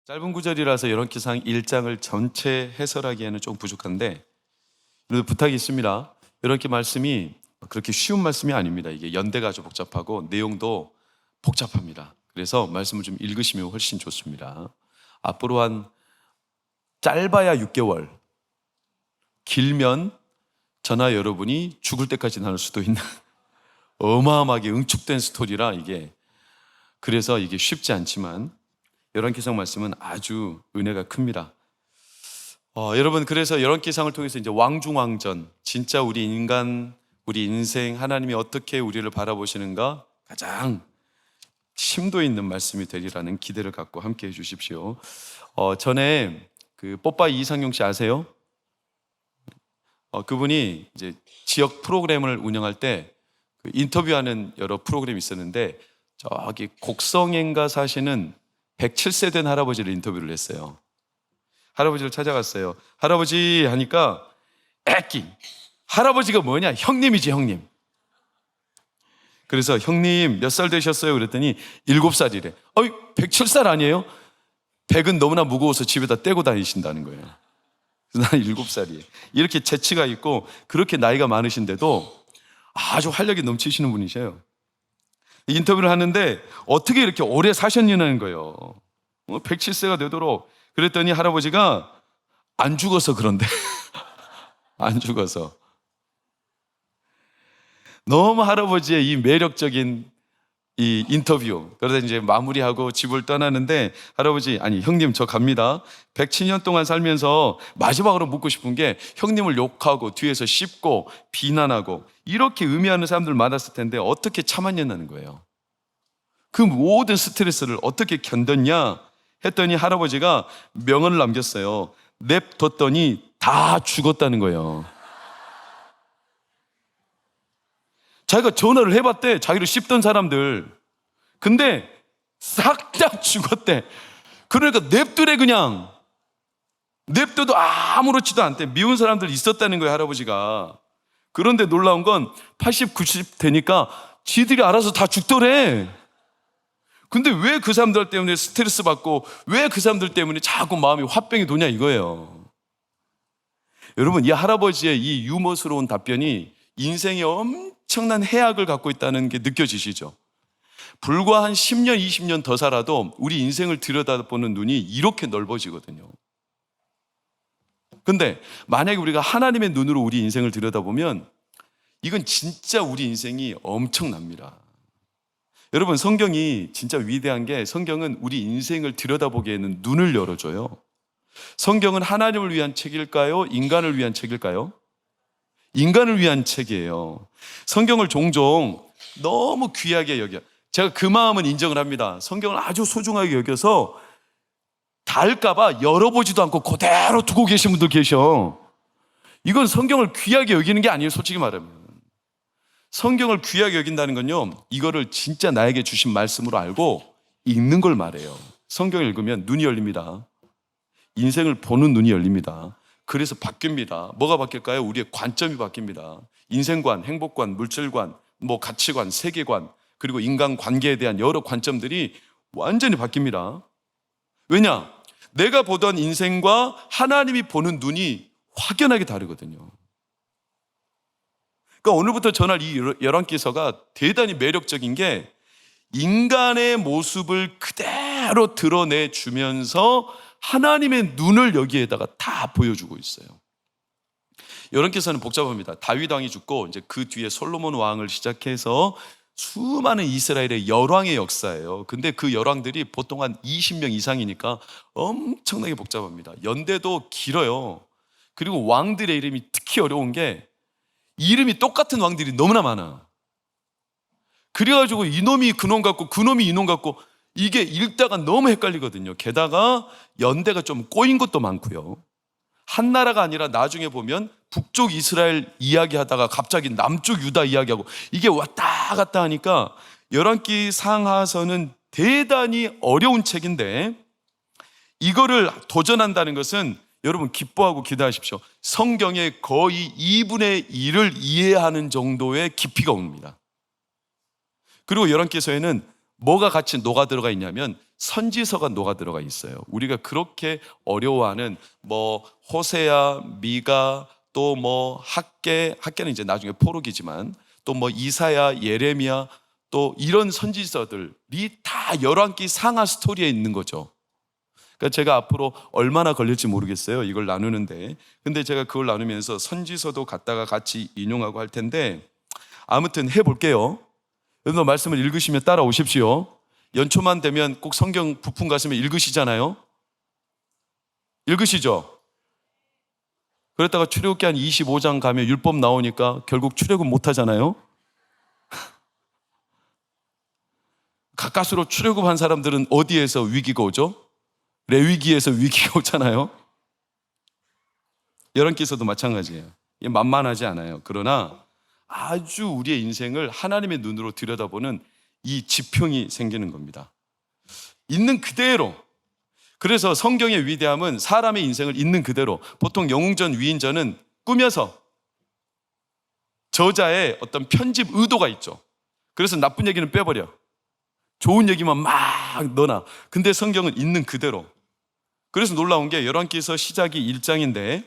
짧은 구절이라서 열왕기상 1장을 전체 해설하기에는 좀 부족한데, 그래도 부탁이 있습니다. 열왕기 말씀이 그렇게 쉬운 말씀이 아닙니다. 이게 연대가 아주 복잡하고 내용도 복잡합니다. 그래서 말씀을 좀 읽으시면 훨씬 좋습니다. 앞으로 한 짧아야 6개월, 길면 저나 여러분이 죽을 때까지 나눌 수도 있는 어마어마하게 응축된 스토리라 그래서 이게 쉽지 않지만 열왕기상 말씀은 아주 은혜가 큽니다. 여러분, 그래서 열왕기상을 통해서 이제 왕중왕전, 진짜 우리 인간, 우리 인생, 하나님이 어떻게 우리를 바라보시는가 가장 심도 있는 말씀이 되리라는 기대를 갖고 함께 해주십시오. 전에 그 뽀빠이 이상용 씨 아세요? 그분이 이제 지역 프로그램을 운영할 때 그 인터뷰하는 여러 프로그램이 있었는데, 저기 곡성인가 사시는 107세 된 할아버지를 인터뷰를 했어요. 할아버지를 찾아갔어요. 할아버지 하니까 애끼, 할아버지가 뭐냐? 형님이지, 형님. 그래서 형님 몇 살 되셨어요? 그랬더니 7살이래. 107살 아니에요? 100은 너무나 무거워서 집에다 떼고 다니신다는 거예요. 그래서 나는 7살이에요. 이렇게 재치가 있고 그렇게 나이가 많으신데도 아주 활력이 넘치시는 분이셔요. 인터뷰를 하는데 어떻게 이렇게 오래 사셨냐는 거예요. 107세가 되도록. 그랬더니 할아버지가 안 죽어서 그런데 안 죽어서. 너무 할아버지의 이 매력적인 이 인터뷰. 그러다 이제 마무리하고 집을 떠나는데, 할아버지, 아니 형님 저 갑니다. 107년 동안 살면서 마지막으로 묻고 싶은 게, 형님을 욕하고 뒤에서 씹고 비난하고 이렇게 의미하는 사람들 많았을 텐데 어떻게 참았냐는 거예요. 그 모든 스트레스를 어떻게 견뎠냐 했더니 할아버지가 명언을 남겼어요. 냅뒀더니 다 죽었다는 거예요. 자기가 전화를 해봤대, 자기를 씹던 사람들. 근데 싹 다 죽었대. 그러니까 냅두래, 그냥. 냅둬도 아무렇지도 않대. 미운 사람들 있었다는 거예요, 할아버지가. 그런데 놀라운 건 80, 90 되니까 지들이 알아서 다 죽더래. 근데 왜 그 사람들 때문에 스트레스 받고 왜 그 사람들 때문에 자꾸 마음이 화병이 도냐 이거예요. 여러분, 이 할아버지의 이 유머스러운 답변이 인생에 엄청난 해악을 갖고 있다는 게 느껴지시죠? 불과 한 10년, 20년 더 살아도 우리 인생을 들여다보는 눈이 이렇게 넓어지거든요. 근데 만약에 우리가 하나님의 눈으로 우리 인생을 들여다보면 이건 진짜 우리 인생이 엄청납니다. 여러분, 성경이 진짜 위대한 게, 성경은 우리 인생을 들여다보기에는 눈을 열어줘요. 성경은 하나님을 위한 책일까요? 인간을 위한 책일까요? 인간을 위한 책이에요. 성경을 종종 너무 귀하게 여겨. 제가 그 마음은 인정을 합니다. 성경을 아주 소중하게 여겨서 닳을까봐 열어보지도 않고 그대로 두고 계신 분들 계셔. 이건 성경을 귀하게 여기는 게 아니에요, 솔직히 말하면. 성경을 귀하게 여긴다는 건요, 이거를 진짜 나에게 주신 말씀으로 알고 읽는 걸 말해요. 성경을 읽으면 눈이 열립니다. 인생을 보는 눈이 열립니다. 그래서 바뀝니다. 뭐가 바뀔까요? 우리의 관점이 바뀝니다. 인생관, 행복관, 물질관, 가치관, 세계관, 그리고 인간관계에 대한 여러 관점들이 완전히 바뀝니다. 왜냐? 내가 보던 인생과 하나님이 보는 눈이 확연하게 다르거든요. 그러니까 오늘부터 전할 이 열왕기서가 대단히 매력적인 게, 인간의 모습을 그대로 드러내주면서 하나님의 눈을 여기에다가 다 보여주고 있어요. 열왕기서는 복잡합니다. 다윗 왕이 죽고 이제 그 뒤에 솔로몬 왕을 시작해서 수많은 이스라엘의 열왕의 역사예요. 근데 그 열왕들이 보통 한 20명 이상이니까 엄청나게 복잡합니다. 연대도 길어요. 그리고 왕들의 이름이 특히 어려운 게, 이름이 똑같은 왕들이 너무나 많아. 그래가지고 이놈이 그놈 같고 그놈이 이놈 같고 이게 읽다가 너무 헷갈리거든요. 게다가 연대가 좀 꼬인 것도 많고요. 한 나라가 아니라 나중에 보면 북쪽 이스라엘 이야기하다가 갑자기 남쪽 유다 이야기하고 이게 왔다 갔다 하니까 열왕기 상하서는 대단히 어려운 책인데, 이거를 도전한다는 것은 여러분 기뻐하고 기대하십시오. 성경의 거의 2분의 1을 이해하는 정도의 깊이가 옵니다. 그리고 열왕기서에는 뭐가 같이 녹아 들어가 있냐면 선지서가 녹아 들어가 있어요. 우리가 그렇게 어려워하는 호세아, 미가, 또 학개는 이제 나중에 포록이지만 또 이사야, 예레미야, 또 이런 선지서들이 다 열왕기 상하 스토리에 있는 거죠. 그러니까 제가 앞으로 얼마나 걸릴지 모르겠어요, 이걸 나누는데. 근데 제가 그걸 나누면서 선지서도 갖다가 같이 인용하고 할 텐데, 아무튼 해볼게요. 여러분 말씀을 읽으시면 따라오십시오. 연초만 되면 꼭 성경 부품 가시면 읽으시잖아요. 읽으시죠? 그랬다가 출애굽기 한 25장 가면 율법 나오니까 결국 출애굽 못 하잖아요. 가까스로 출애굽한 사람들은 어디에서 위기가 오죠? 레위기에서 위기가 오잖아요. 열왕기서도 마찬가지예요. 이게 만만하지 않아요. 그러나 아주 우리의 인생을 하나님의 눈으로 들여다보는 이 지평이 생기는 겁니다. 있는 그대로. 그래서 성경의 위대함은 사람의 인생을 있는 그대로, 보통 영웅전, 위인전은 꾸며서 저자의 어떤 편집 의도가 있죠. 그래서 나쁜 얘기는 빼버려. 좋은 얘기만 막 넣어놔. 근데 성경은 있는 그대로. 그래서 놀라운 게 열왕기서 시작이 1장인데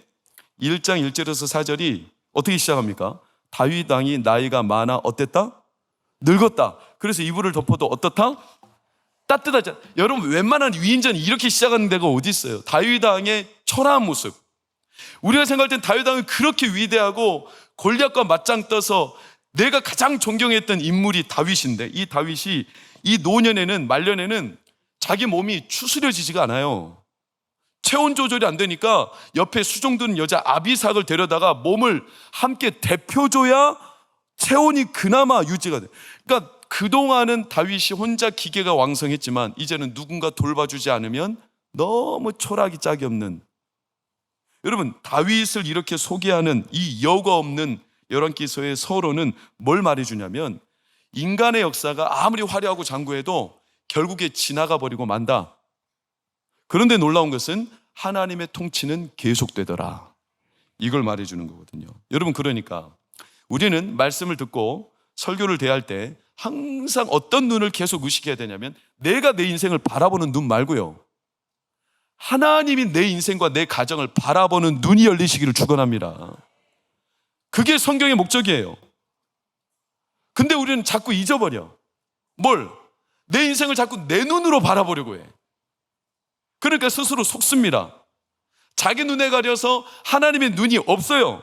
1장 1절에서 4절이 어떻게 시작합니까? 다윗 왕이 나이가 많아 어땠다? 늙었다. 그래서 이불을 덮어도 어떻다? 따뜻하지. 여러분 웬만한 위인전이 이렇게 시작하는 데가 어디 있어요? 다윗 왕의 초라한 모습. 우리가 생각할 땐 다윗 왕은 그렇게 위대하고 골리앗과 맞짱 떠서 내가 가장 존경했던 인물이 다윗인데, 이 다윗이 이 노년에는, 말년에는 자기 몸이 추스려지지가 않아요. 체온 조절이 안 되니까 옆에 수종드는 여자 아비삭을 데려다가 몸을 함께 데펴줘야 체온이 그나마 유지가 돼. 그러니까 그동안은 다윗이 혼자 기계가 왕성했지만 이제는 누군가 돌봐주지 않으면 너무 초라하기 짝이 없는. 여러분 다윗을 이렇게 소개하는 이 여과 없는 열왕기서의 서론은 뭘 말해주냐면, 인간의 역사가 아무리 화려하고 장구해도 결국에 지나가 버리고 만다. 그런데 놀라운 것은 하나님의 통치는 계속되더라. 이걸 말해주는 거거든요. 여러분 그러니까 우리는 말씀을 듣고 설교를 대할 때 항상 어떤 눈을 계속 의식해야 되냐면, 내가 내 인생을 바라보는 눈 말고요, 하나님이 내 인생과 내 가정을 바라보는 눈이 열리시기를 축원합니다. 그게 성경의 목적이에요. 근데 우리는 자꾸 잊어버려. 뭘? 내 인생을 자꾸 내 눈으로 바라보려고 해. 그러니까 스스로 속습니다. 자기 눈에 가려서 하나님의 눈이 없어요.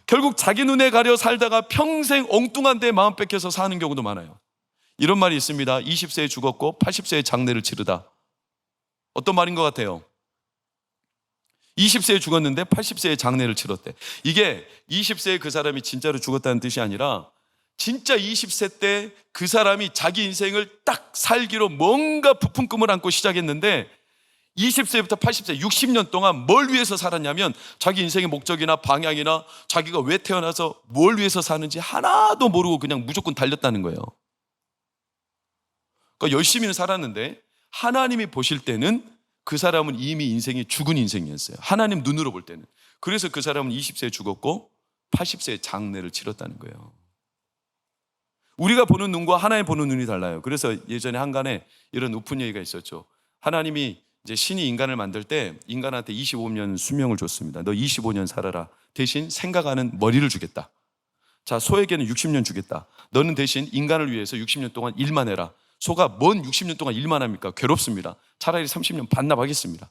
결국 자기 눈에 가려 살다가 평생 엉뚱한 데 마음 뺏겨서 사는 경우도 많아요. 이런 말이 있습니다. 20세에 죽었고 80세에 장례를 치르다. 어떤 말인 것 같아요? 20세에 죽었는데 80세에 장례를 치렀대. 이게 20세에 그 사람이 진짜로 죽었다는 뜻이 아니라 진짜 20세 때 그 사람이 자기 인생을 딱 살기로 뭔가 부푼 꿈을 안고 시작했는데 20세부터 80세 60년 동안 뭘 위해서 살았냐면 자기 인생의 목적이나 방향이나 자기가 왜 태어나서 뭘 위해서 사는지 하나도 모르고 그냥 무조건 달렸다는 거예요. 그러니까 열심히는 살았는데 하나님이 보실 때는 그 사람은 이미 인생이 죽은 인생이었어요. 하나님 눈으로 볼 때는. 그래서 그 사람은 20세에 죽었고 80세에 장례를 치렀다는 거예요. 우리가 보는 눈과 하나님 보는 눈이 달라요. 그래서 예전에 한간에 이런 오픈 얘기가 있었죠. 하나님이 이제 신이 인간을 만들 때 인간한테 25년 수명을 줬습니다. 너 25년 살아라. 대신 생각하는 머리를 주겠다. 자, 소에게는 60년 주겠다. 너는 대신 인간을 위해서 60년 동안 일만 해라. 소가 뭔 60년 동안 일만 합니까? 괴롭습니다. 차라리 30년 반납하겠습니다.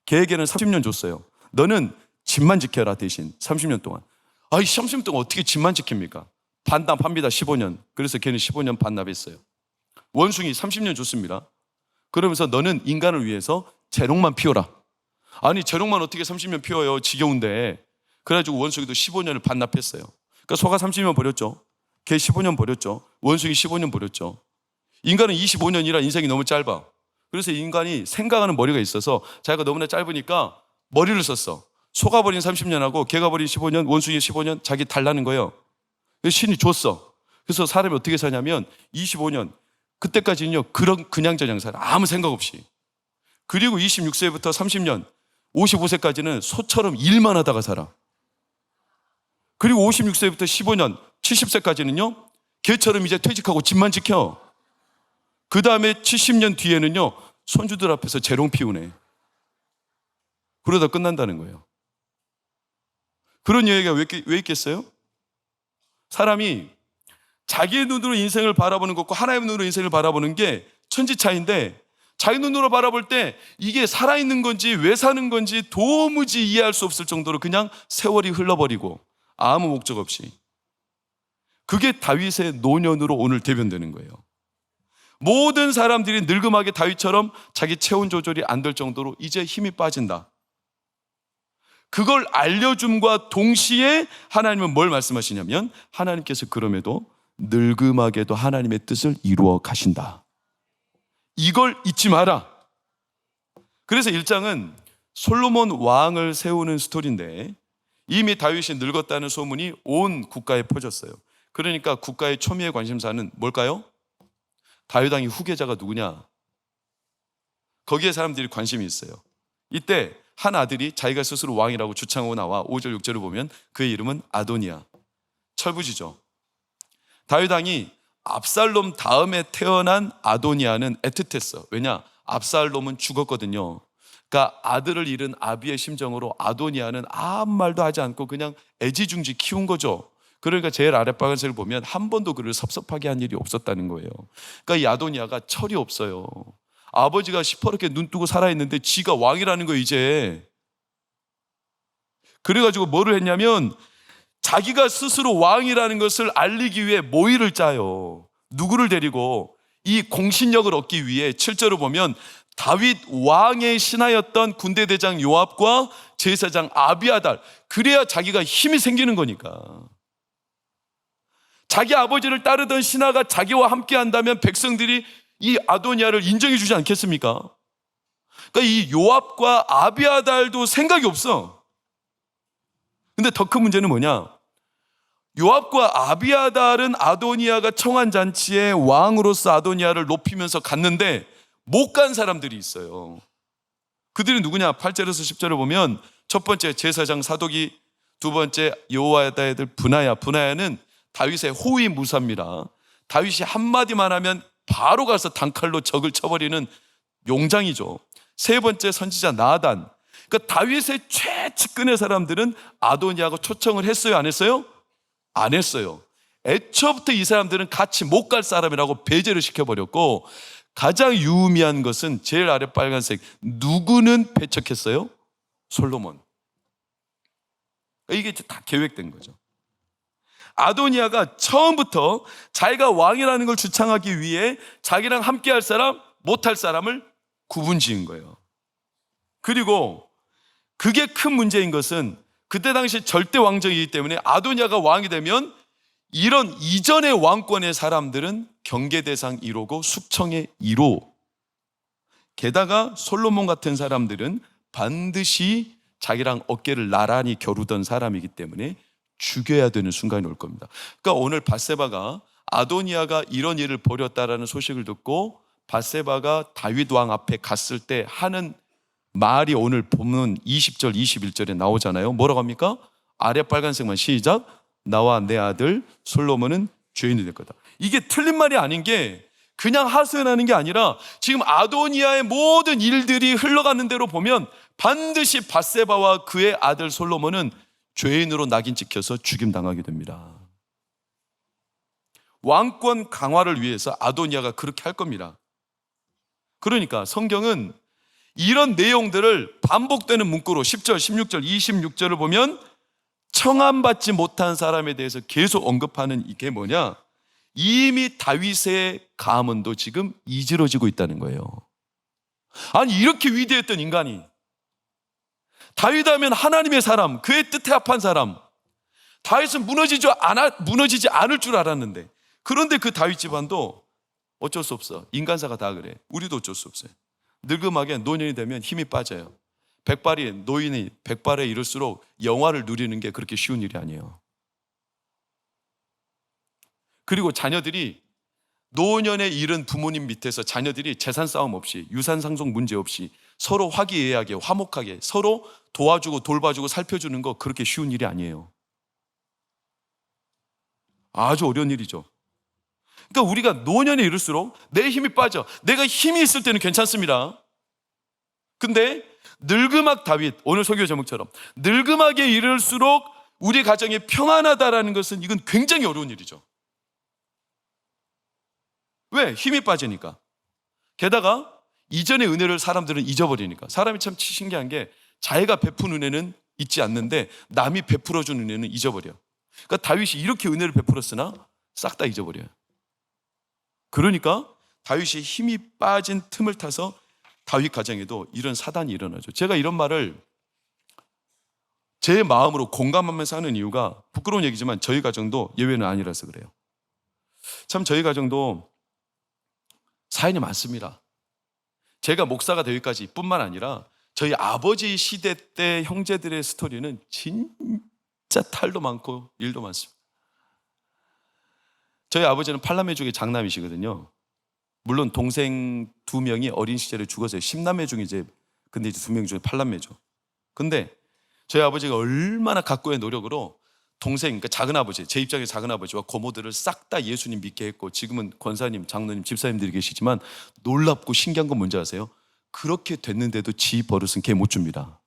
걔에게는 30년 줬어요. 너는 집만 지켜라. 대신 30년 동안. 아이 30년 동안 어떻게 집만 지킵니까? 반납합니다. 15년. 그래서 걔는 15년 반납했어요. 원숭이 30년 줬습니다. 그러면서 너는 인간을 위해서 재롱만 피워라. 아니 재롱만 어떻게 30년 피워요? 지겨운데. 그래가지고 원숭이도 15년을 반납했어요. 그러니까 소가 30년 버렸죠. 걔 15년 버렸죠. 원숭이 15년 버렸죠. 인간은 25년이라 인생이 너무 짧아. 그래서 인간이 생각하는 머리가 있어서 자기가 너무나 짧으니까 머리를 썼어. 소가 버린 30년하고 걔가 버린 15년, 원숭이 15년 자기 달라는 거예요. 그래서 신이 줬어. 그래서 사람이 어떻게 사냐면 25년, 그때까지는요 그냥저냥 살아. 아무 생각 없이. 그리고 26세부터 30년, 55세까지는 소처럼 일만 하다가 살아. 그리고 56세부터 15년, 70세까지는요 개처럼 이제 퇴직하고 집만 지켜. 그 다음에 70년 뒤에는요, 손주들 앞에서 재롱 피우네. 그러다 끝난다는 거예요. 그런 여기가 왜 있겠어요? 사람이 자기의 눈으로 인생을 바라보는 것과 하나님의 눈으로 인생을 바라보는 게 천지 차이인데, 자기 눈으로 바라볼 때 이게 살아있는 건지 왜 사는 건지 도무지 이해할 수 없을 정도로 그냥 세월이 흘러버리고 아무 목적 없이. 그게 다윗의 노년으로 오늘 대변되는 거예요. 모든 사람들이 늙음하게 다윗처럼 자기 체온 조절이 안 될 정도로 이제 힘이 빠진다. 그걸 알려줌과 동시에 하나님은 뭘 말씀하시냐면, 하나님께서 그럼에도 늙음하게도 하나님의 뜻을 이루어 가신다. 이걸 잊지 마라. 그래서 1장은 솔로몬 왕을 세우는 스토리인데, 이미 다윗이 늙었다는 소문이 온 국가에 퍼졌어요. 그러니까 국가의 초미의 관심사는 뭘까요? 다윗 왕의 후계자가 누구냐? 거기에 사람들이 관심이 있어요. 이때 한 아들이 자기가 스스로 왕이라고 주창하고 나와 5절 6절을 보면 그의 이름은 아도니아. 철부지죠. 다윗 왕이 압살롬 다음에 태어난 아도니아는 애틋했어. 왜냐? 압살롬은 죽었거든요. 그러니까 아들을 잃은 아비의 심정으로 아도니아는 아무 말도 하지 않고 그냥 애지중지 키운 거죠. 그러니까 제일 아래 빨간색을 보면 한 번도 그를 섭섭하게 한 일이 없었다는 거예요. 그러니까 이 아도니아가 철이 없어요. 아버지가 시퍼렇게 눈 뜨고 살아있는데 지가 왕이라는 거예요, 이제. 그래가지고 뭐를 했냐면, 자기가 스스로 왕이라는 것을 알리기 위해 모의를 짜요. 누구를 데리고? 이 공신력을 얻기 위해 7절을 보면 다윗 왕의 신하였던 군대 대장 요압과 제사장 아비아달, 그래야 자기가 힘이 생기는 거니까. 자기 아버지를 따르던 신하가 자기와 함께 한다면 백성들이 이 아도니아를 인정해 주지 않겠습니까? 그러니까 이 요압과 아비아달도 생각이 없어. 근데 더 큰 문제는 뭐냐? 요압과 아비아달은 아도니아가 청한 잔치에 왕으로서 아도니아를 높이면서 갔는데 못 간 사람들이 있어요. 그들이 누구냐? 8절에서 10절을 보면 첫 번째 제사장 사독이, 두 번째 여호야다의 아들 브나야. 브나야는 다윗의 호위 무사입니다. 다윗이 한마디만 하면 바로 가서 단칼로 적을 쳐버리는 용장이죠. 세 번째 선지자 나단. 그러니까 다윗의 최측근의 사람들은 아도니아가 초청을 했어요, 안 했어요? 안 했어요. 애초부터 이 사람들은 같이 못 갈 사람이라고 배제를 시켜버렸고, 가장 유의미한 것은 제일 아래 빨간색, 누구는 배척했어요? 솔로몬. 이게 다 계획된 거죠. 아도니아가 처음부터 자기가 왕이라는 걸 주창하기 위해 자기랑 함께 할 사람, 못할 사람을 구분 지은 거예요. 그리고 그게 큰 문제인 것은 그때 당시 절대 왕정이기 때문에 아도니아가 왕이 되면 이런 이전의 왕권의 사람들은 경계 대상 1호고 숙청의 1호. 게다가 솔로몬 같은 사람들은 반드시 자기랑 어깨를 나란히 겨루던 사람이기 때문에 죽여야 되는 순간이 올 겁니다. 그러니까 오늘 밧세바가 아도니아가 이런 일을 벌였다라는 소식을 듣고 밧세바가 다윗 왕 앞에 갔을 때 하는 말이 오늘 보면 20절 21절에 나오잖아요. 뭐라고 합니까? 아래 빨간색만 시작. 나와 내 아들 솔로몬은 죄인이 될 거다. 이게 틀린 말이 아닌 게 그냥 하소연하는 게 아니라 지금 아도니아의 모든 일들이 흘러가는 대로 보면 반드시 밧세바와 그의 아들 솔로몬은 죄인으로 낙인 찍혀서 죽임당하게 됩니다. 왕권 강화를 위해서 아도니아가 그렇게 할 겁니다. 그러니까 성경은 이런 내용들을 반복되는 문구로 10절, 16절, 26절을 보면 청함받지 못한 사람에 대해서 계속 언급하는 이게 뭐냐? 이미 다윗의 가문도 지금 이지러지고 있다는 거예요. 아니, 이렇게 위대했던 인간이, 다윗 하면 하나님의 사람, 그의 뜻에 합한 사람, 다윗은 무너지지 않을 줄 알았는데, 그런데 그 다윗 집안도 어쩔 수 없어. 인간사가 다 그래. 우리도 어쩔 수 없어요. 늙음하게 노년이 되면 힘이 빠져요. 노인이 백발에 이를수록 영화를 누리는 게 그렇게 쉬운 일이 아니에요. 그리고 자녀들이 노년에 이른 부모님 밑에서 자녀들이 재산 싸움 없이, 유산 상속 문제 없이 서로 화기애애하게, 화목하게 서로 도와주고 돌봐주고 살펴주는 거 그렇게 쉬운 일이 아니에요. 아주 어려운 일이죠. 그러니까 우리가 노년에 이를수록 내 힘이 빠져. 내가 힘이 있을 때는 괜찮습니다. 근데 늙음학 다윗, 오늘 설교 제목처럼 늙음학에 이를수록 우리 가정이 평안하다라는 것은 이건 굉장히 어려운 일이죠. 왜? 힘이 빠지니까. 게다가 이전의 은혜를 사람들은 잊어버리니까. 사람이 참 신기한 게 자기가 베푼 은혜는 잊지 않는데 남이 베풀어준 은혜는 잊어버려. 그러니까 다윗이 이렇게 은혜를 베풀었으나 싹 다 잊어버려요. 그러니까 다윗이 힘이 빠진 틈을 타서 다윗 가정에도 이런 사단이 일어나죠. 제가 이런 말을 제 마음으로 공감하면서 하는 이유가 부끄러운 얘기지만 저희 가정도 예외는 아니라서 그래요. 참 저희 가정도 사연이 많습니다. 제가 목사가 되기까지 뿐만 아니라 저희 아버지 시대 때 형제들의 스토리는 진짜 탈도 많고 일도 많습니다. 저희 아버지는 팔남매 중에 장남이시거든요. 물론 동생 2명이 어린 시절에 죽었어요. 10남매 중에 근데 이제 2명 중에 8남매죠. 근데 저희 아버지가 얼마나 각고의 노력으로 동생, 그러니까 작은아버지, 제 입장에 작은아버지와 고모들을 싹 다 예수님 믿게 했고, 지금은 권사님, 장로님, 집사님들이 계시지만 놀랍고 신기한 건 뭔지 아세요? 그렇게 됐는데도 지 버릇은 걔 못 줍니다.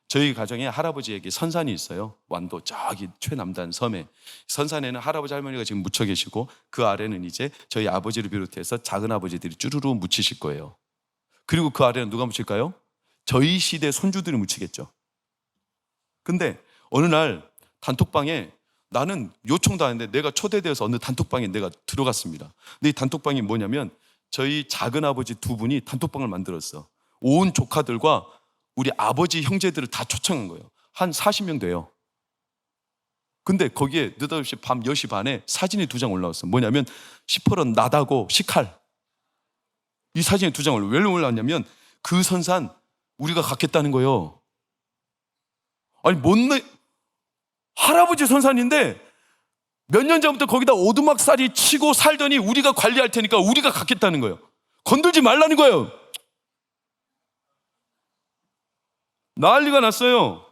저희 가정에 할아버지에게 선산이 있어요. 완도 저기 최남단 섬에. 선산에는 할아버지 할머니가 지금 묻혀 계시고 그 아래는 이제 저희 아버지를 비롯해서 작은아버지들이 쭈루루 묻히실 거예요. 그리고 그 아래는 누가 묻힐까요? 저희 시대 손주들이 묻히겠죠. 근데 어느 날 단톡방에 나는 요청도 안 했는데 내가 초대되어서 어느 단톡방에 내가 들어갔습니다. 근데 이 단톡방이 뭐냐면 저희 작은아버지 2분이 단톡방을 만들었어. 온 조카들과 우리 아버지 형제들을 다 초청한 거예요. 한 40명 돼요. 근데 거기에 느닷없이 밤 10시 반에 사진이 2장 올라왔어. 뭐냐면 시퍼런 나다고 시칼. 이 사진이 2장 올라왔어요. 왜 올라왔냐면 그 선산 우리가 갖겠다는 거예요. 아니 못내 할아버지 선산인데 몇 년 전부터 거기다 오두막살이 치고 살더니 우리가 관리할 테니까 우리가 갖겠다는 거예요. 건들지 말라는 거예요. 난리가 났어요.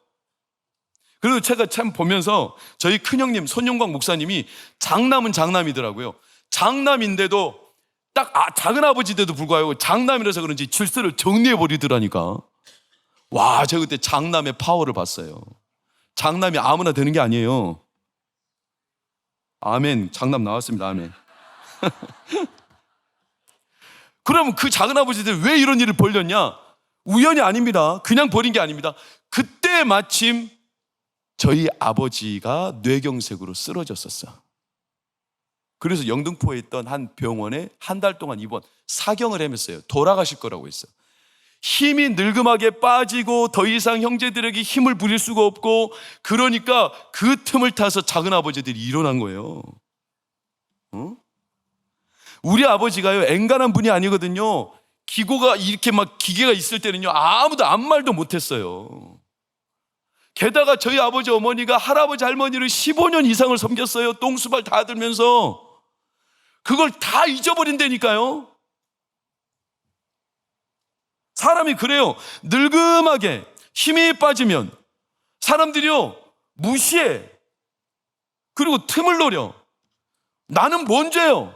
그리고 제가 참 보면서 저희 큰형님 손영광 목사님이 장남은 장남이더라고요. 장남인데도 딱 작은아버지인데도 불구하고 장남이라서 그런지 질서를 정리해버리더라니까. 와, 제가 그때 장남의 파워를 봤어요. 장남이 아무나 되는 게 아니에요. 아멘. 장남 나왔습니다. 아멘. 그러면 그 작은아버지들 왜 이런 일을 벌였냐? 우연이 아닙니다. 그냥 버린 게 아닙니다. 그때 마침 저희 아버지가 뇌경색으로 쓰러졌었어. 그래서 영등포에 있던 한 병원에 한 달 동안 입원, 사경을 헤맸어요. 돌아가실 거라고 했어요. 힘이 늙음하게 빠지고 더 이상 형제들에게 힘을 부릴 수가 없고, 그러니까 그 틈을 타서 작은아버지들이 일어난 거예요. 우리 아버지가요, 앵간한 분이 아니거든요. 기고가 이렇게 막 기계가 있을 때는요, 아무도 아무 말도 못했어요. 게다가 저희 아버지 어머니가 할아버지 할머니를 15년 이상을 섬겼어요. 똥수발 다 들면서. 그걸 다 잊어버린다니까요. 사람이 그래요. 늙음하게 힘이 빠지면 사람들이요 무시해. 그리고 틈을 노려. 나는 뭔 죄요?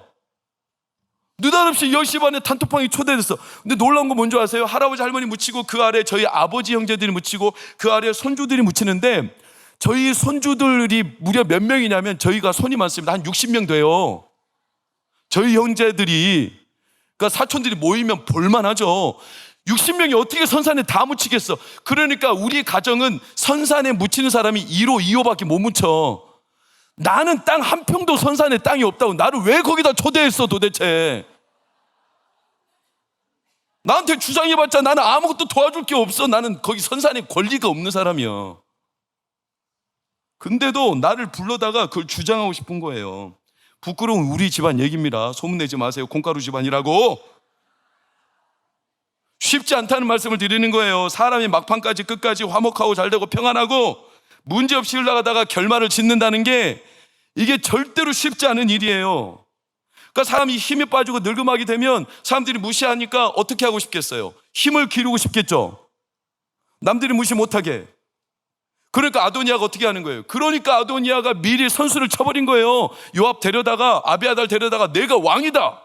느닷없이 10시 반에 단톡방에 초대됐어. 근데 놀라운 거 뭔지 아세요? 할아버지 할머니 묻히고 그 아래 저희 아버지 형제들이 묻히고 그 아래 손주들이 묻히는데, 저희 손주들이 무려 몇 명이냐면 저희가 손이 많습니다. 한 60명 돼요. 저희 형제들이, 그러니까 사촌들이 모이면 볼만하죠. 60명이 어떻게 선산에 다 묻히겠어. 그러니까 우리 가정은 선산에 묻히는 사람이 1호, 2호밖에 못 묻혀. 나는 땅 한 평도 선산에 땅이 없다고 나를 왜 거기다 초대했어 도대체. 나한테 주장해봤자 나는 아무것도 도와줄 게 없어. 나는 거기 선산에 권리가 없는 사람이야. 근데도 나를 불러다가 그걸 주장하고 싶은 거예요. 부끄러운 우리 집안 얘기입니다. 소문내지 마세요. 콩가루 집안이라고. 쉽지 않다는 말씀을 드리는 거예요. 사람이 막판까지 끝까지 화목하고 잘되고 평안하고 문제없이 흘러가다가 결말을 짓는다는 게 이게 절대로 쉽지 않은 일이에요. 그러니까 사람이 힘이 빠지고 늙음하게 되면 사람들이 무시하니까 어떻게 하고 싶겠어요? 힘을 기르고 싶겠죠. 남들이 무시 못하게. 그러니까 아도니아가 어떻게 하는 거예요? 그러니까 아도니아가 미리 선수를 쳐버린 거예요. 요압 데려다가, 아비아달 데려다가 내가 왕이다.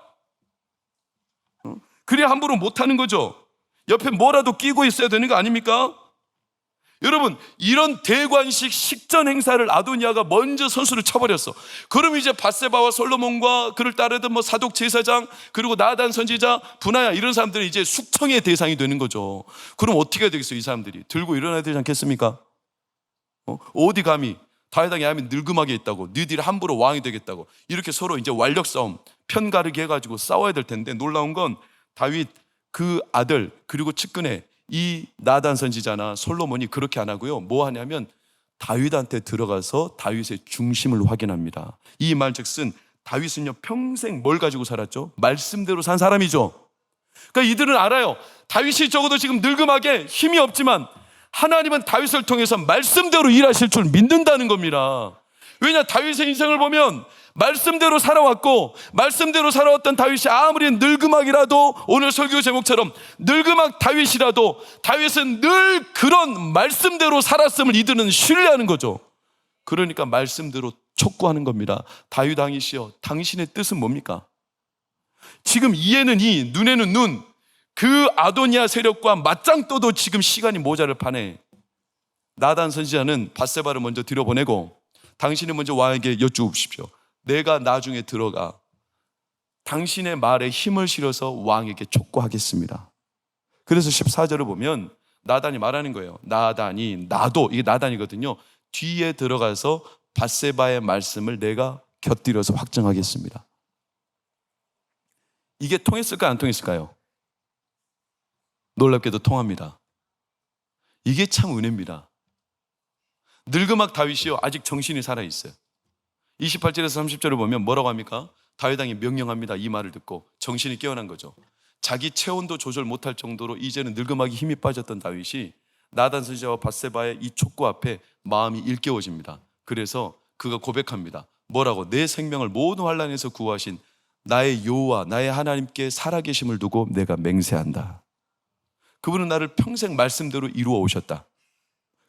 그래야 함부로 못하는 거죠. 옆에 뭐라도 끼고 있어야 되는 거 아닙니까? 여러분, 이런 대관식 식전 행사를 아도니아가 먼저 선수를 쳐버렸어. 그럼 이제 밧세바와 솔로몬과 그를 따르던 뭐 사독 제사장, 그리고 나단 선지자, 분하야, 이런 사람들이 이제 숙청의 대상이 되는 거죠. 그럼 어떻게 해야 되겠어요? 이 사람들이 들고 일어나야 되지 않겠습니까? 어디 감히 다윗 왕이 하면 늙음하게 있다고, 너희들이 함부로 왕이 되겠다고, 이렇게 서로 이제 완력 싸움, 편가르기 해가지고 싸워야 될 텐데, 놀라운 건 다윗 그 아들 그리고 측근의 이 나단 선지자나 솔로몬이 그렇게 안 하고요, 뭐 하냐면 다윗한테 들어가서 다윗의 중심을 확인합니다. 이 말즉슨 다윗은요 평생 뭘 가지고 살았죠? 말씀대로 산 사람이죠. 그러니까 이들은 알아요. 다윗이 적어도 지금 늙음하게 힘이 없지만 하나님은 다윗을 통해서 말씀대로 일하실 줄 믿는다는 겁니다. 왜냐, 다윗의 인생을 보면 말씀대로 살아왔고, 말씀대로 살아왔던 다윗이 아무리 늙음악이라도, 오늘 설교 제목처럼 늙음악 다윗이라도 다윗은 늘 그런 말씀대로 살았음을 이들은 신뢰하는 거죠. 그러니까 말씀대로 촉구하는 겁니다. 다윗 왕이시여, 당신의 뜻은 뭡니까? 지금 이에는 이, 눈에는 눈, 그 아도니아 세력과 맞짱 떠도 지금 시간이 모자를 파네. 나단 선지자는 밧세바를 먼저 들여보내고, 당신이 먼저 왕에게 여쭈십시오. 내가 나중에 들어가 당신의 말에 힘을 실어서 왕에게 촉구하겠습니다. 그래서 14절을 보면 나단이 말하는 거예요. 나단이, 나도, 이게 나단이거든요. 뒤에 들어가서 밧세바의 말씀을 내가 곁들여서 확정하겠습니다. 이게 통했을까요? 안 통했을까요? 놀랍게도 통합니다. 이게 참 은혜입니다. 늙음악 다윗이요, 아직 정신이 살아있어요. 28절에서 30절을 보면 뭐라고 합니까? 다윗 왕이 명령합니다. 이 말을 듣고 정신이 깨어난 거죠. 자기 체온도 조절 못할 정도로 이제는 늙음하기 힘이 빠졌던 다윗이 나단 선지자와 밧세바의 이 촉구 앞에 마음이 일깨워집니다. 그래서 그가 고백합니다. 뭐라고? 내 생명을 모든 환난에서 구하신 나의 여호와 나의 하나님께 살아계심을 두고 내가 맹세한다. 그분은 나를 평생 말씀대로 이루어 오셨다.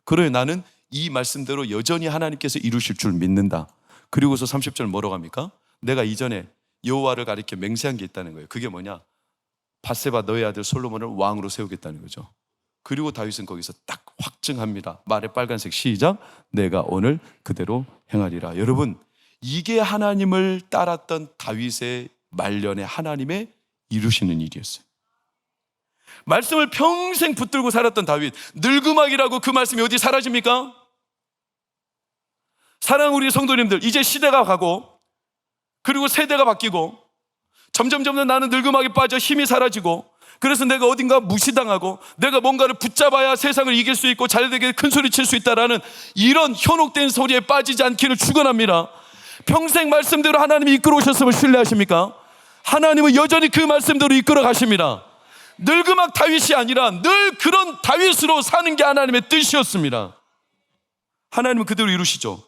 그러니 나는 이 말씀대로 여전히 하나님께서 이루실 줄 믿는다. 그리고서 30절 뭐라고 합니까? 내가 이전에 여호와를 가리켜 맹세한 게 있다는 거예요. 그게 뭐냐? 밧세바 너의 아들 솔로몬을 왕으로 세우겠다는 거죠. 그리고 다윗은 거기서 딱 확증합니다. 말에 빨간색 시작. 내가 오늘 그대로 행하리라. 여러분, 이게 하나님을 따랐던 다윗의 말년에 하나님의 이루시는 일이었어요. 말씀을 평생 붙들고 살았던 다윗, 늙음악이라고 그 말씀이 어디 사라집니까? 사랑하는 우리 성도님들, 이제 시대가 가고 그리고 세대가 바뀌고 점점 나는 늙음악에 빠져 힘이 사라지고, 그래서 내가 어딘가 무시당하고 내가 뭔가를 붙잡아야 세상을 이길 수 있고 잘되게 큰 소리 칠 수 있다라는 이런 현혹된 소리에 빠지지 않기를 축원합니다. 평생 말씀대로 하나님이 이끌어 오셨음을 신뢰하십니까? 하나님은 여전히 그 말씀대로 이끌어 가십니다. 늙음악 다윗이 아니라 늘 그런 다윗으로 사는 게 하나님의 뜻이었습니다. 하나님은 그대로 이루시죠.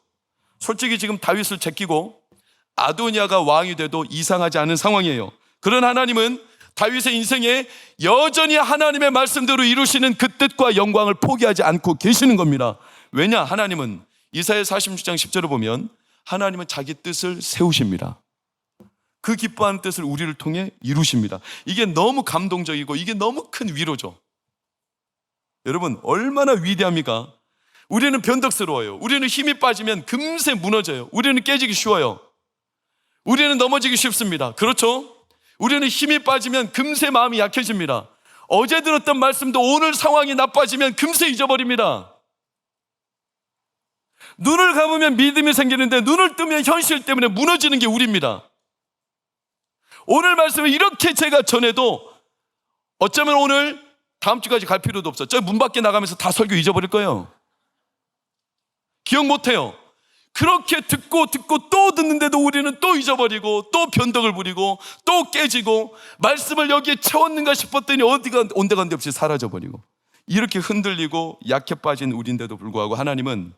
솔직히 지금 다윗을 제끼고 아도니아가 왕이 돼도 이상하지 않은 상황이에요. 그런 하나님은 다윗의 인생에 여전히 하나님의 말씀대로 이루시는 그 뜻과 영광을 포기하지 않고 계시는 겁니다. 왜냐? 하나님은 이사야 46장 10절을 보면 하나님은 자기 뜻을 세우십니다. 그 기뻐하는 뜻을 우리를 통해 이루십니다. 이게 너무 감동적이고 이게 너무 큰 위로죠. 여러분, 얼마나 위대합니까? 우리는 변덕스러워요. 우리는 힘이 빠지면 금세 무너져요. 우리는 깨지기 쉬워요. 우리는 넘어지기 쉽습니다. 그렇죠? 우리는 힘이 빠지면 금세 마음이 약해집니다. 어제 들었던 말씀도 오늘 상황이 나빠지면 금세 잊어버립니다. 눈을 감으면 믿음이 생기는데 눈을 뜨면 현실 때문에 무너지는 게 우리입니다. 오늘 말씀을 이렇게 제가 전해도 어쩌면 오늘 다음 주까지 갈 필요도 없어. 저 문 밖에 나가면서 다 설교 잊어버릴 거예요. 기억 못해요. 그렇게 듣고 또 듣는데도 우리는 또 잊어버리고 또 변덕을 부리고 또 깨지고, 말씀을 여기에 채웠는가 싶었더니 어디가 온데간데 없이 사라져버리고, 이렇게 흔들리고 약해 빠진 우리인데도 불구하고 하나님은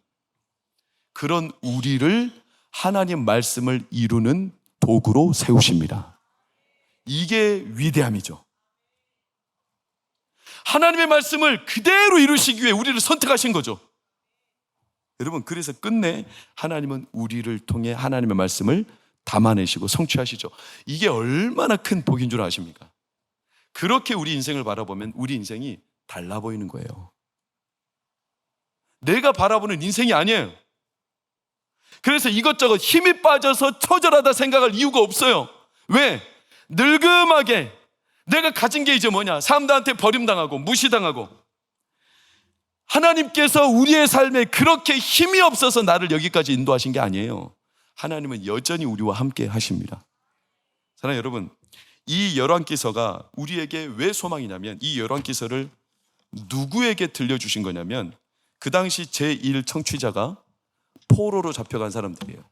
그런 우리를 하나님 말씀을 이루는 도구로 세우십니다. 이게 위대함이죠. 하나님의 말씀을 그대로 이루시기 위해 우리를 선택하신 거죠. 여러분, 그래서 끝내 하나님은 우리를 통해 하나님의 말씀을 담아내시고 성취하시죠. 이게 얼마나 큰 복인 줄 아십니까? 그렇게 우리 인생을 바라보면 우리 인생이 달라 보이는 거예요. 내가 바라보는 인생이 아니에요. 그래서 이것저것 힘이 빠져서 처절하다 생각할 이유가 없어요. 왜? 늙음하게 내가 가진 게 이제 뭐냐? 사람들한테 버림당하고 무시당하고, 하나님께서 우리의 삶에 그렇게 힘이 없어서 나를 여기까지 인도하신 게 아니에요. 하나님은 여전히 우리와 함께 하십니다. 사랑하는 여러분, 이 열왕기서가 우리에게 왜 소망이냐면, 이 열왕기서를 누구에게 들려주신 거냐면, 그 당시 제1 청취자가 포로로 잡혀간 사람들이에요.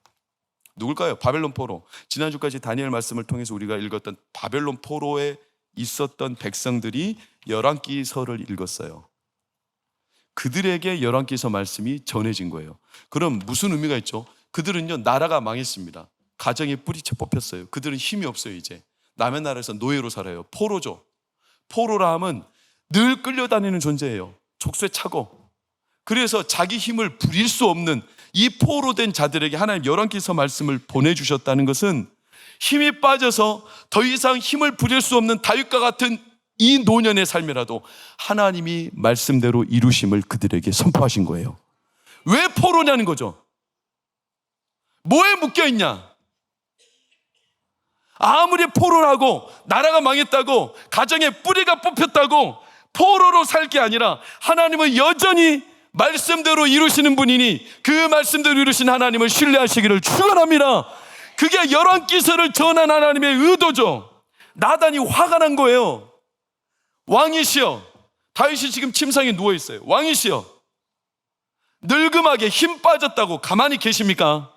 누굴까요? 바벨론 포로. 지난주까지 다니엘 말씀을 통해서 우리가 읽었던 바벨론 포로에 있었던 백성들이 열왕기서를 읽었어요. 그들에게 열왕기서 말씀이 전해진 거예요. 그럼 무슨 의미가 있죠? 그들은요, 나라가 망했습니다. 가정이 뿌리채 뽑혔어요. 그들은 힘이 없어요. 이제 남의 나라에서 노예로 살아요. 포로죠. 포로라 함은 늘 끌려다니는 존재예요. 족쇄 차고. 그래서 자기 힘을 부릴 수 없는 이 포로된 자들에게 하나님 열왕기서 말씀을 보내주셨다는 것은, 힘이 빠져서 더 이상 힘을 부릴 수 없는 다윗과 같은 이 노년의 삶이라도 하나님이 말씀대로 이루심을 그들에게 선포하신 거예요. 왜 포로냐는 거죠. 뭐에 묶여있냐? 아무리 포로라고, 나라가 망했다고, 가정에 뿌리가 뽑혔다고 포로로 살 게 아니라, 하나님은 여전히 말씀대로 이루시는 분이니 그 말씀대로 이루신 하나님을 신뢰하시기를 축원합니다. 그게 열왕기서를 전한 하나님의 의도죠. 나단이 화가 난 거예요. 왕이시여, 다윗이 지금 침상에 누워있어요. 왕이시여, 늙음하게 힘 빠졌다고 가만히 계십니까?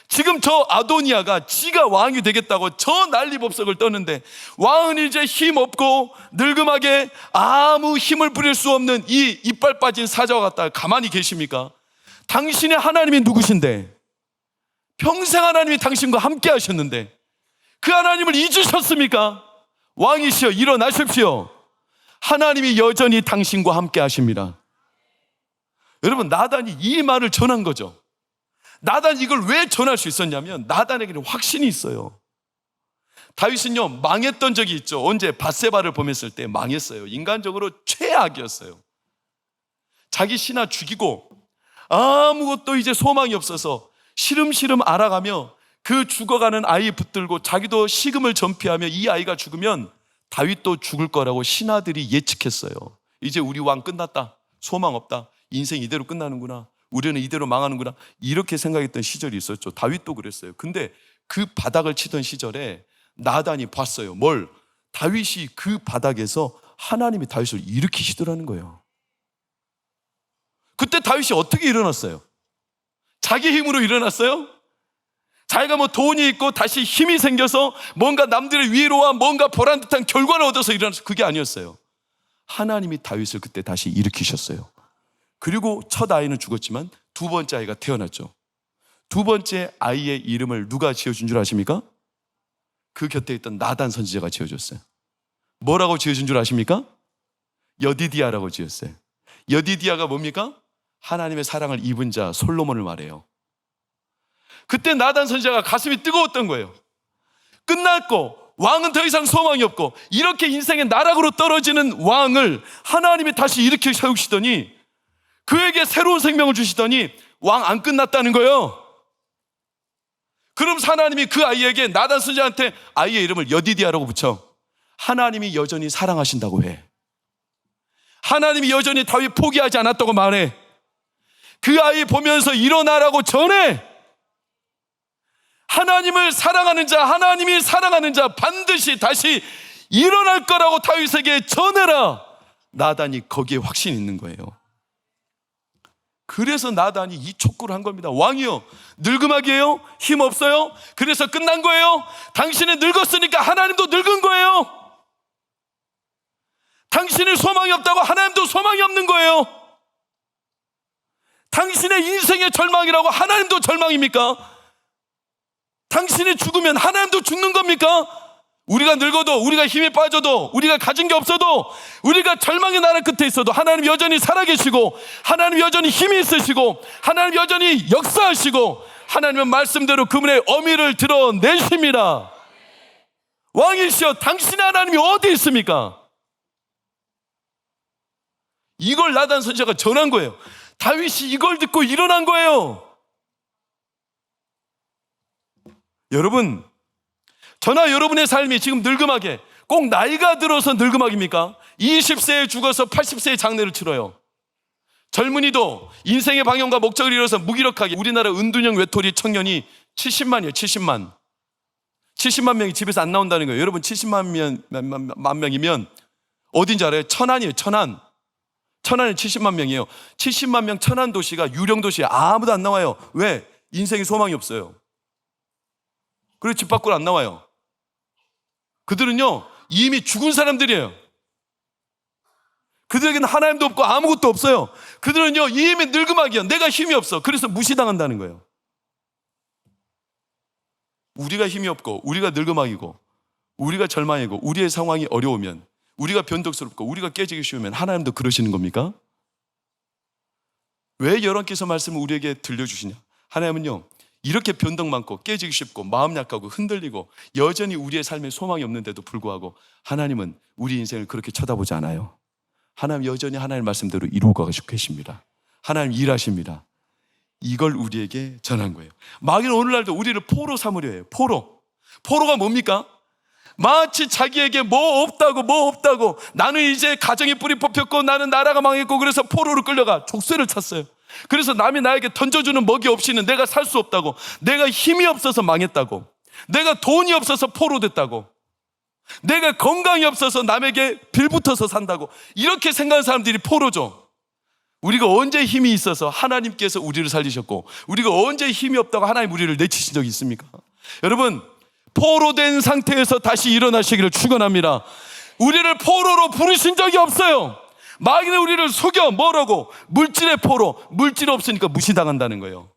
지금 저 아도니아가 지가 왕이 되겠다고 저 난리법석을 떠는데, 왕은 이제 힘 없고 늙음하게 아무 힘을 부릴 수 없는 이 이빨 빠진 사자와 같다 가만히 계십니까? 당신의 하나님이 누구신데? 평생 하나님이 당신과 함께 하셨는데 그 하나님을 잊으셨습니까? 왕이시여, 일어나십시오. 하나님이 여전히 당신과 함께 하십니다. 여러분, 나단이 이 말을 전한 거죠. 나단이 이걸 왜 전할 수 있었냐면, 나단에게는 확신이 있어요. 다윗은요, 망했던 적이 있죠. 언제? 밧세바를 범했을 때 망했어요. 인간적으로 최악이었어요. 자기 신하 죽이고 아무것도 이제 소망이 없어서 시름시름 알아가며 그 죽어가는 아이 붙들고 자기도 식음을 전폐하며, 이 아이가 죽으면 다윗도 죽을 거라고 신하들이 예측했어요. 이제 우리 왕 끝났다, 소망 없다, 인생 이대로 끝나는구나, 우리는 이대로 망하는구나, 이렇게 생각했던 시절이 있었죠. 다윗도 그랬어요. 근데 그 바닥을 치던 시절에 나단이 봤어요. 뭘? 다윗이 그 바닥에서 하나님이 다윗을 일으키시더라는 거예요. 그때 다윗이 어떻게 일어났어요? 자기 힘으로 일어났어요? 자기가 뭐 돈이 있고 다시 힘이 생겨서 뭔가 남들의 위로와 뭔가 보란듯한 결과를 얻어서 일어났어요? 그게 아니었어요. 하나님이 다윗을 그때 다시 일으키셨어요. 그리고 첫 아이는 죽었지만 두 번째 아이가 태어났죠. 두 번째 아이의 이름을 누가 지어준 줄 아십니까? 그 곁에 있던 나단 선지자가 지어줬어요. 뭐라고 지어준 줄 아십니까? 여디디아라고 지었어요. 여디디아가 뭡니까? 하나님의 사랑을 입은 자 솔로몬을 말해요. 그때 나단 선지자가 가슴이 뜨거웠던 거예요. 끝났고 왕은 더 이상 소망이 없고 이렇게 인생의 나락으로 떨어지는 왕을 하나님이 다시 일으켜 세우시더니, 그에게 새로운 생명을 주시더니 왕 안 끝났다는 거예요. 그럼 하나님이 그 아이에게, 나단 선지자한테 아이의 이름을 여디디아라고 붙여. 하나님이 여전히 사랑하신다고 해. 하나님이 여전히 다윗 포기하지 않았다고 말해. 그 아이 보면서 일어나라고 전해. 하나님을 사랑하는 자, 하나님이 사랑하는 자 반드시 다시 일어날 거라고 다윗에게 전해라. 나단이 거기에 확신이 있는 거예요. 그래서 나단이 이 촉구를 한 겁니다. 왕이요, 늙음하게요? 힘 없어요? 그래서 끝난 거예요? 당신은 늙었으니까 하나님도 늙은 거예요? 당신은 소망이 없다고 하나님도 소망이 없는 거예요? 당신의 인생의 절망이라고 하나님도 절망입니까? 당신이 죽으면 하나님도 죽는 겁니까? 우리가 늙어도, 우리가 힘이 빠져도, 우리가 가진 게 없어도, 우리가 절망의 나라 끝에 있어도 하나님 여전히 살아계시고, 하나님 여전히 힘이 있으시고, 하나님 여전히 역사하시고, 하나님은 말씀대로 그분의 어미를 드러내십니다. 왕이시여, 당신의 하나님이 어디 있습니까? 이걸 나단 선지자가 전한 거예요. 다윗이 이걸 듣고 일어난 거예요. 여러분, 저나 여러분의 삶이 지금 늙음하게, 꼭 나이가 들어서 늙음하기입니까? 20세에 죽어서 80세의 장례를 치러요. 젊은이도 인생의 방향과 목적을 잃어서 무기력하게, 우리나라 은둔형 외톨이 청년이 70만이에요. 70만 명이 집에서 안 나온다는 거예요. 여러분, 70만 명이면 어딘지 알아요? 천안이에요. 천안이 70만 명이에요. 70만 명 천안 도시가 유령 도시에 아무도 안 나와요. 왜? 인생에 소망이 없어요. 그리고 집 밖으로 안 나와요. 그들은요, 이미 죽은 사람들이에요. 그들에게는 하나님도 없고 아무것도 없어요. 그들은요, 이미 늙음하기야. 내가 힘이 없어. 그래서 무시당한다는 거예요. 우리가 힘이 없고, 우리가 늙음하기고, 우리가 절망이고, 우리의 상황이 어려우면, 우리가 변덕스럽고, 우리가 깨지기 쉬우면 하나님도 그러시는 겁니까? 왜 여러분께서 말씀을 우리에게 들려주시냐? 하나님은요, 이렇게 변덕 많고 깨지기 쉽고 마음 약하고 흔들리고 여전히 우리의 삶에 소망이 없는데도 불구하고 하나님은 우리 인생을 그렇게 쳐다보지 않아요. 하나님 여전히 하나님의 말씀대로 이루고 계십니다. 하나님 일하십니다. 이걸 우리에게 전한 거예요. 마귀는 오늘날도 우리를 포로 삼으려 해요. 포로가 뭡니까? 마치 자기에게 뭐 없다고 나는 이제 가정의 뿌리 뽑혔고 나는 나라가 망했고 그래서 포로로 끌려가 족쇄를 찼어요. 그래서 남이 나에게 던져주는 먹이 없이는 내가 살 수 없다고, 내가 힘이 없어서 망했다고, 내가 돈이 없어서 포로 됐다고, 내가 건강이 없어서 남에게 빌붙어서 산다고, 이렇게 생각하는 사람들이 포로죠. 우리가 언제 힘이 있어서 하나님께서 우리를 살리셨고, 우리가 언제 힘이 없다고 하나님 우리를 내치신 적이 있습니까? 여러분, 포로된 상태에서 다시 일어나시기를 축원합니다. 우리를 포로로 부르신 적이 없어요. 마귀는 우리를 속여 뭐라고? 물질의 포로. 물질 없으니까 무시당한다는 거예요.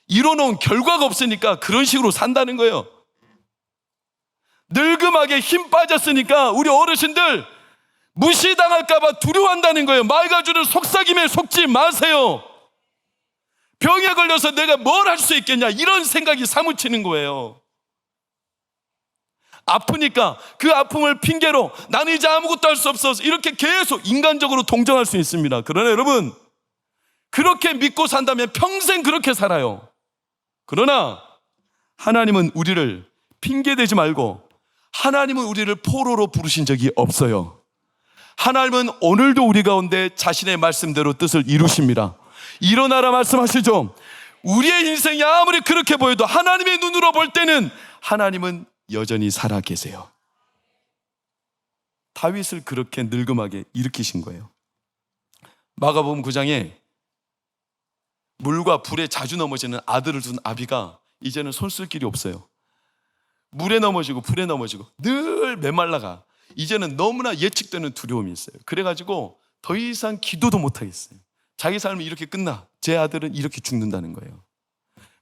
이뤄놓은 결과가 없으니까 그런 식으로 산다는 거예요. 늙음하게 힘 빠졌으니까 우리 어르신들 무시당할까봐 두려워한다는 거예요. 마귀가 주는 속삭임에 속지 마세요. 병에 걸려서 내가 뭘 할 수 있겠냐, 이런 생각이 사무치는 거예요. 아프니까 그 아픔을 핑계로 나는 이제 아무것도 할 수 없어서 이렇게 계속 인간적으로 동정할 수 있습니다. 그러나 여러분, 그렇게 믿고 산다면 평생 그렇게 살아요. 그러나 하나님은 우리를 핑계대지 말고, 하나님은 우리를 포로로 부르신 적이 없어요. 하나님은 오늘도 우리 가운데 자신의 말씀대로 뜻을 이루십니다. 일어나라 말씀하시죠. 우리의 인생이 아무리 그렇게 보여도 하나님의 눈으로 볼 때는 하나님은 여전히 살아 계세요. 다윗을 그렇게 늙음하게 일으키신 거예요. 마가복음 9장에 물과 불에 자주 넘어지는 아들을 둔 아비가 이제는 손 쓸 길이 없어요. 물에 넘어지고 불에 넘어지고 늘 메말라가 이제는 너무나 예측되는 두려움이 있어요. 그래가지고 더 이상 기도도 못하겠어요. 자기 삶이 이렇게 끝나, 제 아들은 이렇게 죽는다는 거예요.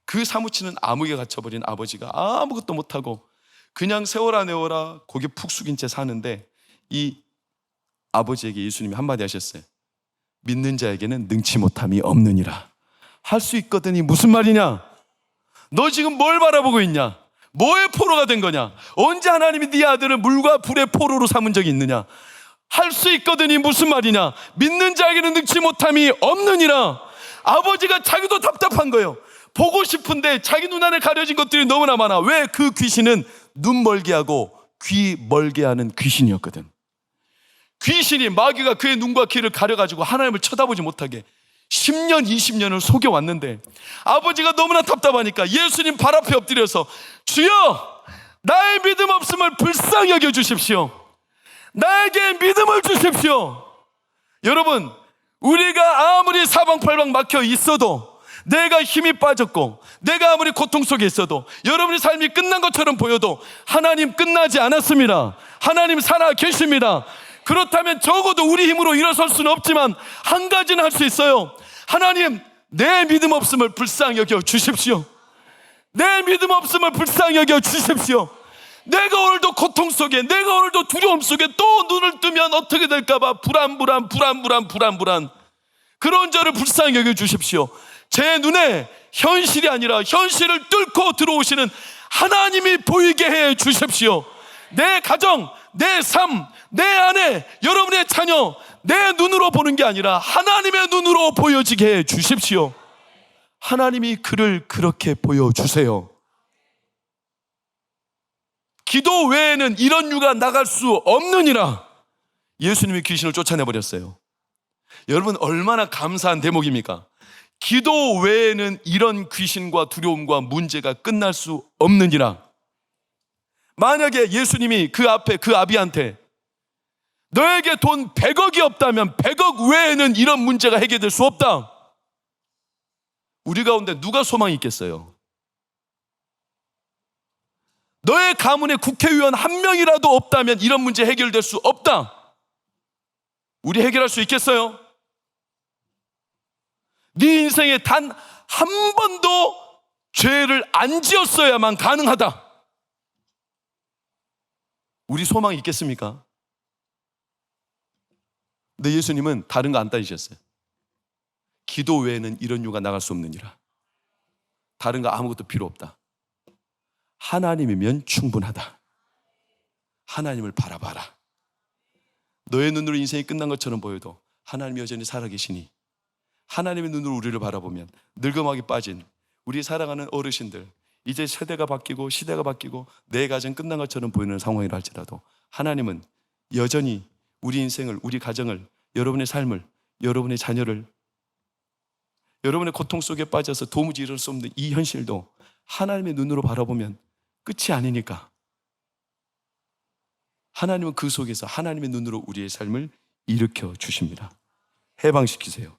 그 사무치는 암흑에 갇혀버린 아버지가 아무것도 못하고 그냥 세워라 내워라 고개 푹 숙인 채 사는데, 이 아버지에게 예수님이 한마디 하셨어요. 믿는 자에게는 능치 못함이 없느니라. 할 수 있거든이 무슨 말이냐? 너 지금 뭘 바라보고 있냐? 뭐의 포로가 된 거냐? 언제 하나님이 네 아들을 물과 불의 포로로 삼은 적이 있느냐? 할 수 있거든이 무슨 말이냐? 믿는 자에게는 능치 못함이 없느니라. 아버지가 자기도 답답한 거예요. 보고 싶은데 자기 눈 안에 가려진 것들이 너무나 많아. 왜? 그 귀신은 눈 멀게 하고 귀 멀게 하는 귀신이었거든. 귀신이, 마귀가 그의 눈과 귀를 가려가지고 하나님을 쳐다보지 못하게 10년 20년을 속여왔는데, 아버지가 너무나 답답하니까 예수님 발 앞에 엎드려서 주여, 나의 믿음 없음을 불쌍히 여겨 주십시오. 나에게 믿음을 주십시오. 여러분, 우리가 아무리 사방팔방 막혀 있어도, 내가 힘이 빠졌고 내가 아무리 고통 속에 있어도, 여러분의 삶이 끝난 것처럼 보여도 하나님 끝나지 않았습니다. 하나님 살아 계십니다. 그렇다면 적어도 우리 힘으로 일어설 수는 없지만 한 가지는 할 수 있어요. 하나님, 내 믿음 없음을 불쌍히 여겨 주십시오. 내 믿음 없음을 불쌍히 여겨 주십시오. 내가 오늘도 고통 속에, 내가 오늘도 두려움 속에 또 눈을 뜨면 어떻게 될까봐 불안. 그런 저를 불쌍히 여겨주십시오. 제 눈에 현실이 아니라 현실을 뚫고 들어오시는 하나님이 보이게 해 주십시오. 내 가정, 내 삶, 내 아내, 여러분의 자녀, 내 눈으로 보는 게 아니라 하나님의 눈으로 보여지게 해 주십시오. 하나님이 그를 그렇게 보여주세요. 기도 외에는 이런 유가 나갈 수 없느니라. 예수님이 귀신을 쫓아내버렸어요. 여러분, 얼마나 감사한 대목입니까? 기도 외에는 이런 귀신과 두려움과 문제가 끝날 수 없느니라. 만약에 예수님이 그 앞에 그 아비한테 너에게 돈 100억이 없다면 100억 외에는 이런 문제가 해결될 수 없다, 우리 가운데 누가 소망이 있겠어요? 너의 가문에 국회의원 한 명이라도 없다면 이런 문제 해결될 수 없다, 우리 해결할 수 있겠어요? 네 인생에 단 한 번도 죄를 안 지었어야만 가능하다, 우리 소망이 있겠습니까? 근데 예수님은 다른 거 안 따지셨어요. 기도 외에는 이런 유가 나갈 수 없느니라. 다른 거 아무것도 필요 없다. 하나님이면 충분하다. 하나님을 바라봐라. 너의 눈으로 인생이 끝난 것처럼 보여도 하나님이 여전히 살아계시니, 하나님의 눈으로 우리를 바라보면 늙음하게 빠진 우리 사랑하는 어르신들, 이제 세대가 바뀌고 시대가 바뀌고 내 가정 끝난 것처럼 보이는 상황이라 할지라도 하나님은 여전히 우리 인생을, 우리 가정을, 여러분의 삶을, 여러분의 자녀를, 여러분의 고통 속에 빠져서 도무지 이룰 수 없는 이 현실도 하나님의 눈으로 바라보면 끝이 아니니까 하나님은 그 속에서 하나님의 눈으로 우리의 삶을 일으켜 주십니다. 해방시키세요.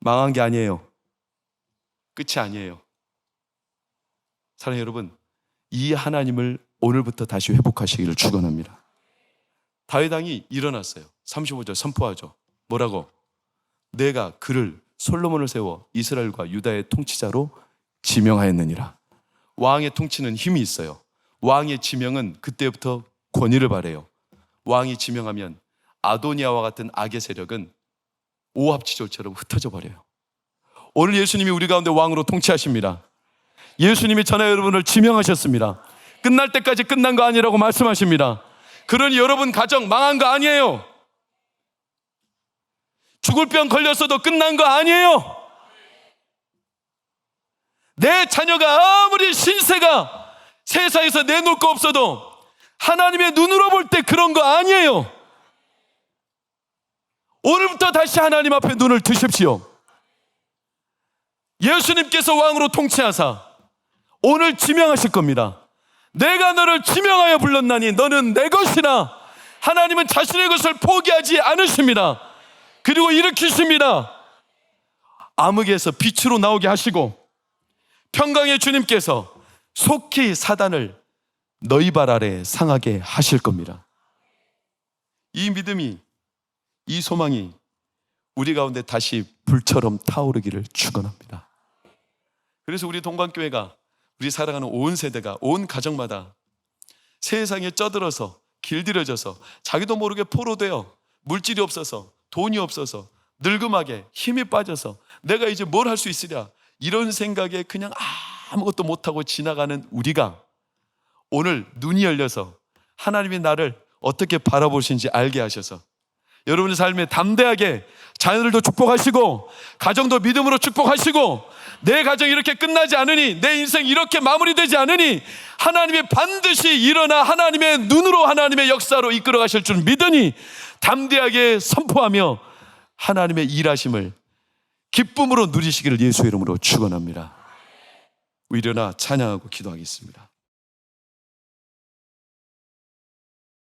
망한 게 아니에요. 끝이 아니에요. 사랑하는 여러분, 이 하나님을 오늘부터 다시 회복하시기를 축원합니다. 다윗 왕이 일어났어요. 35절 선포하죠. 뭐라고? 내가 그를, 솔로몬을 세워 이스라엘과 유다의 통치자로 지명하였느니라. 왕의 통치는 힘이 있어요. 왕의 지명은 그때부터 권위를 바래요. 왕이 지명하면 아도니아와 같은 악의 세력은 오합지졸처럼 흩어져 버려요. 오늘 예수님이 우리 가운데 왕으로 통치하십니다. 예수님이 저나 여러분을 지명하셨습니다. 끝날 때까지 끝난 거 아니라고 말씀하십니다. 그러니 여러분 가정 망한 거 아니에요. 죽을 병 걸렸어도 끝난 거 아니에요. 내 자녀가 아무리 신세가 세상에서 내놓을 거 없어도 하나님의 눈으로 볼 때 그런 거 아니에요. 오늘부터 다시 하나님 앞에 눈을 드십시오. 예수님께서 왕으로 통치하사 오늘 지명하실 겁니다. 내가 너를 지명하여 불렀나니 너는 내 것이라. 하나님은 자신의 것을 포기하지 않으십니다. 그리고 일으키십니다. 암흑에서 빛으로 나오게 하시고 평강의 주님께서 속히 사단을 너희 발 아래 상하게 하실 겁니다. 이 믿음이, 이 소망이 우리 가운데 다시 불처럼 타오르기를 축원합니다. 그래서 우리 동방교회가, 우리 사랑하는 온 세대가, 온 가정마다 세상에 쩌들어서 길들여져서 자기도 모르게 포로되어 물질이 없어서, 돈이 없어서, 늙음하게 힘이 빠져서 내가 이제 뭘 할 수 있으랴, 이런 생각에 그냥 아무것도 못하고 지나가는 우리가 오늘 눈이 열려서 하나님이 나를 어떻게 바라보시는지 알게 하셔서 여러분의 삶에 담대하게 자녀들도 축복하시고 가정도 믿음으로 축복하시고, 내 가정이 이렇게 끝나지 않으니, 내 인생이 이렇게 마무리되지 않으니 하나님이 반드시 일어나 하나님의 눈으로 하나님의 역사로 이끌어 가실 줄 믿으니 담대하게 선포하며 하나님의 일하심을 기쁨으로 누리시기를 예수의 이름으로 축원합니다. 일어나 찬양하고 기도하겠습니다.